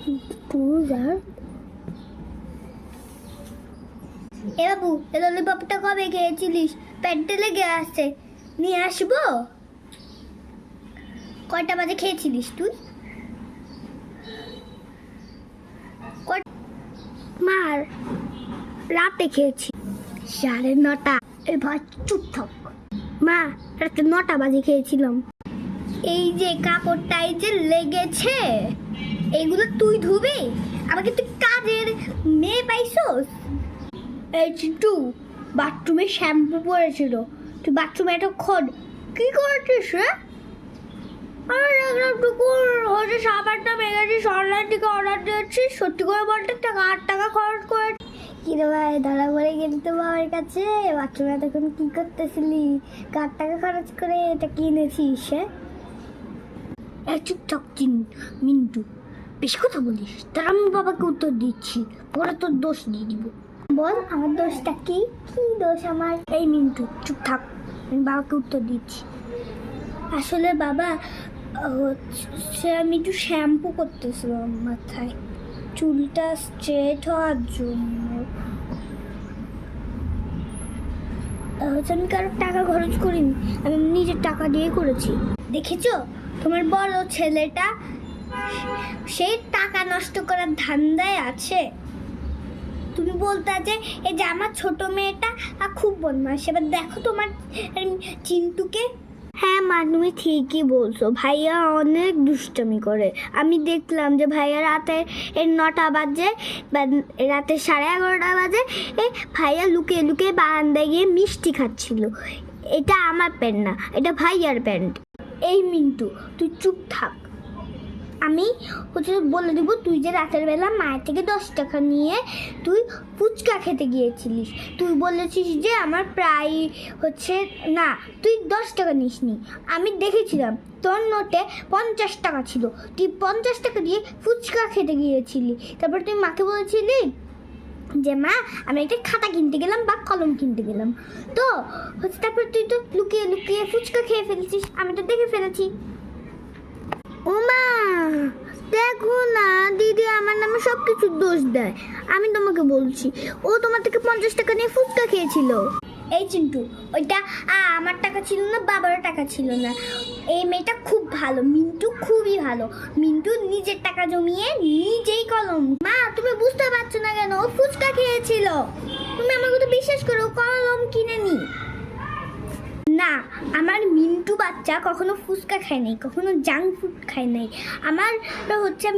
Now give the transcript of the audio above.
এ বাবু, এ ললিপপটা কবে খেয়েছিলিস? পেটে লেগে আসছে, নিয়ে আসবো? কয়টা বাজে খেয়েছিলিস তুই? মার রাতে খেয়েছি 9:30। এই ভাই চুপ থাক মা, রাতে 9টা বাজে খেয়েছিলাম। এই যে কাপড়টা এই যে লেগেছে, এগুলো তুই ধুবি? আমাকে তুই কাজের মেয়ে পাইছস? এই চিন্টু, বাথরুমে শ্যাম্পু পড়েছিল, তুই বাথরুমে এতক্ষণ কি করেছিস রে? সাবানটা মেগেছিস, অনলাইন থেকে অর্ডার দিয়েছিস, সত্যি করে বলতে টাকা 8 টাকা খরচ করে। কিরে ভাই, ধরা পড়ে গেলি তো বাবার কাছে। বাথরুমে তখন কি করতেছিলি? 8 টাকা খরচ করে এটা কিনেছিস? হ্যাঁ, চুপচাপ মিন্টু, বেশি কথা বলিস তার আমি বাবাকে উত্তর দিচ্ছি, পরে তোর দোষ দিয়ে দিব। বল, আমার দোষটা কি? কি দোষ আমার? এই মিন্টু চুপ থাক, আমি বাবাকে উত্তর দিচ্ছি। আসলে বাবা হচ্ছে আমি একটু শ্যাম্পু করতেছিলাম মাথায়, চুলটা স্ট্রেট হওয়ার জন্য। আমি কারো টাকা খরচ করিনি, আমি নিজের টাকা দিয়ে করেছি। দেখেছো তোমার বড় ছেলেটা, সেই টাকা নষ্ট করার ধান্দায় আছে। তুমি বলতে যে এই যে আমার ছোট মেয়েটা খুব বদমাশ, এবার দেখো তোমার চিন্টুকে। হ্যাঁ মা, তুমি ঠিকই বলছো, ভাইয়া অনেক দুষ্টামি করে। আমি দেখলাম যে ভাইয়া রাতে 9টা বাজে বা রাতে 11:30 বাজে ভাইয়া লুকিয়ে লুকিয়ে বারান্দায় গিয়ে মিষ্টি খাচ্ছিল। এটা আমার প্যান্ট না, এটা ভাইয়ার প্যান্ট। এই মিন্টু তুই চুপ থাক, আমি হচ্ছে বলে দেব তুই যে রাতের বেলা মায়ের থেকে 10 টাকা নিয়ে তুই ফুচকা খেতে গিয়েছিলিস। তুই বলেছিস যে আমার প্রায় হচ্ছে না, তুই 10 টাকা নিসনি, আমি দেখেছিলাম তোর নোটে 50 টাকা ছিল, তুই 50 টাকা দিয়ে ফুচকা খেতে গিয়েছিলি। তারপর তুই মাকে বলেছিলি যে মা আমি একটা খাতা কিনতে গেলাম বা কলম কিনতে গেলাম, তো হচ্ছে তারপর তুই তো লুকিয়ে লুকিয়ে ফুচকা খেয়ে ফেলেছিস, আমি তো দেখে ফেলেছি। ওমা দেখো না, দিদি আমার নামে সব কিছু দোষ দেয়। আমি তোমাকে বলছি, ও তোমার থেকে 50 টাকা নিয়ে ফুচকা খেয়েছিল। এই চিন্টু, ওইটা আমার টাকা ছিল না, বাবারও টাকা ছিল না। এই মেয়েটা খুব ভালো, মিন্টু খুবই ভালো। মিন্টু নিজের টাকা জমিয়ে নিজেই কলম। মা তুমি বুঝতে পারছো না কেন? ও ফুচকা খেয়েছিল, তুমি আমার কথা বিশ্বাস করো, কলম কিনে নি না। আমার মিন্টু বাচ্চা কখনো ফুচকা খায় নাই, কখনো জাঙ্ক ফুড খায় নাই। আমার হচ্ছে